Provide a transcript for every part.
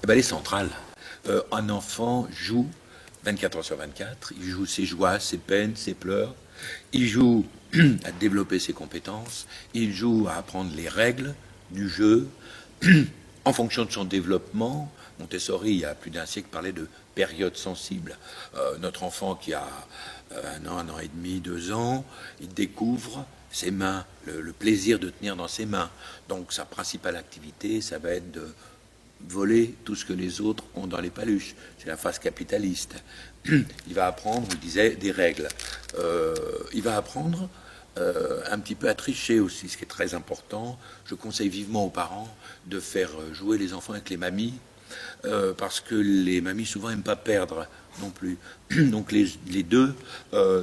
Eh ben, elle est centrale. Un enfant joue 24 heures sur 24, il joue ses joies, ses peines, ses pleurs, il joue à développer ses compétences, il joue à apprendre les règles du jeu, en fonction de son développement. Montessori, il y a plus d'un siècle, parlait de période sensible. Notre enfant qui a 1 an et demi, 2 ans, il découvre ses mains, le plaisir de tenir dans ses mains. Donc sa principale activité, ça va être de voler tout ce que les autres ont dans les paluches. C'est la phase capitaliste. Il va apprendre, il disait, des règles. Il va apprendre un petit peu à tricher aussi, ce qui est très important. Je conseille vivement aux parents de faire jouer les enfants avec les mamies, parce que les mamies souvent n'aiment pas perdre non plus. Donc les deux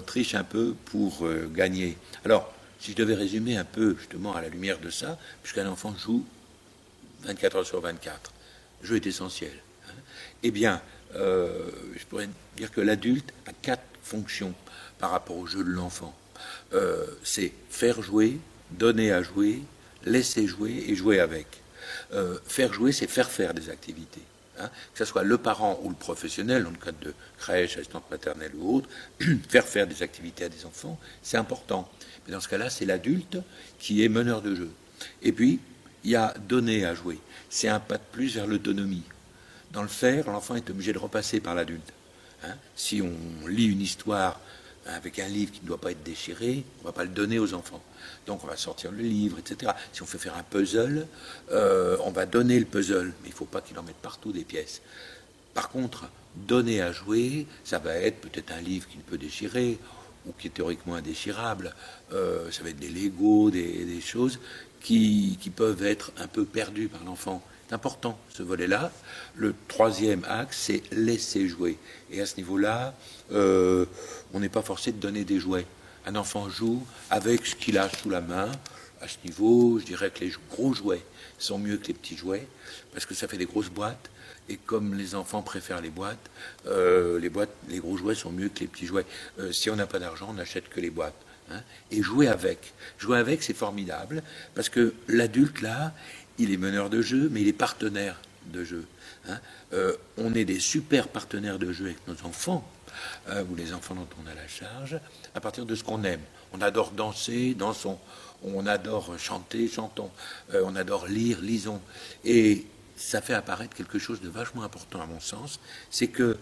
trichent un peu pour gagner. Alors, si je devais résumer un peu justement à la lumière de ça, puisqu'un enfant joue 24 heures sur 24, le jeu est essentiel. Eh bien, je pourrais dire que l'adulte a 4 fonctions par rapport au jeu de l'enfant. C'est faire jouer, donner à jouer, laisser jouer et jouer avec. Faire jouer, c'est faire faire des activités. Que ce soit le parent ou le professionnel, dans le cadre de crèche, assistante maternelle ou autre, faire des activités à des enfants, c'est important. Mais dans ce cas-là, c'est l'adulte qui est meneur de jeu. Et puis, il y a donner à jouer. C'est un pas de plus vers l'autonomie. Dans le faire, l'enfant est obligé de repasser par l'adulte. Si on lit une histoire avec un livre qui ne doit pas être déchiré, on ne va pas le donner aux enfants. Donc on va sortir le livre, etc. Si on fait faire un puzzle, on va donner le puzzle, mais il ne faut pas qu'il en mette partout des pièces. Par contre, donner à jouer, ça va être peut-être un livre qui ne peut déchirer, ou qui est théoriquement indéchirable. Ça va être des Legos, des choses qui peuvent être un peu perdues par l'enfant. C'est important, ce volet-là. Le troisième axe, c'est laisser jouer. Et à ce niveau-là, on n'est pas forcé de donner des jouets. Un enfant joue avec ce qu'il a sous la main. À ce niveau, je dirais que les gros jouets sont mieux que les petits jouets, parce que ça fait des grosses boîtes. Et comme les enfants préfèrent les les gros jouets sont mieux que les petits jouets. Si on n'a pas d'argent, on n'achète que les boîtes. Et jouer avec. Jouer avec, c'est formidable, parce que l'adulte, là, il est meneur de jeu, mais il est partenaire de jeu. On est des super partenaires de jeu avec nos enfants, ou les enfants dont on a la charge, à partir de ce qu'on aime. On adore danser, dansons. On adore chanter, chantons. On adore lire, lisons. Et ça fait apparaître quelque chose de vachement important à mon sens, c'est que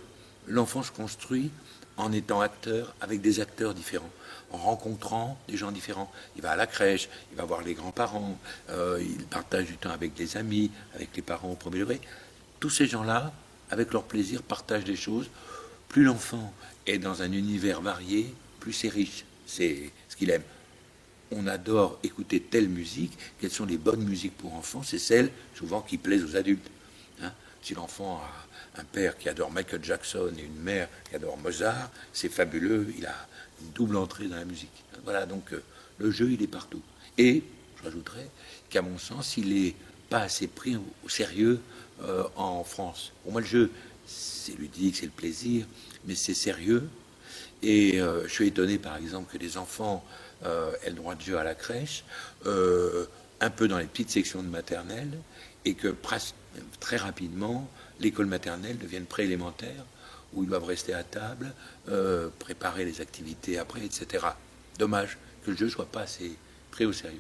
l'enfant se construit en étant acteur avec des acteurs différents, en rencontrant des gens différents. Il va à la crèche, il va voir les grands-parents, il partage du temps avec des amis, avec les parents au premier degré. Tous ces gens-là, avec leur plaisir, partagent des choses. Plus l'enfant est dans un univers varié, plus c'est riche, c'est ce qu'il aime. On adore écouter telle musique. Quelles sont les bonnes musiques pour enfants? C'est celles, souvent, qui plaisent aux adultes. Si l'enfant a un père qui adore Michael Jackson et une mère qui adore Mozart, c'est fabuleux, il a une double entrée dans la musique. Voilà, donc le jeu, il est partout. Et, je rajouterais, qu'à mon sens, il n'est pas assez pris au sérieux en France. Pour moi, le jeu, c'est ludique, c'est le plaisir, mais c'est sérieux. Et je suis étonné, par exemple, que les enfants aient le droit de jeu à la crèche, un peu dans les petites sections de maternelle, et que très rapidement, l'école maternelle devienne préélémentaire, où ils doivent rester à table, préparer les activités après, etc. Dommage que le jeu ne soit pas assez pris au sérieux.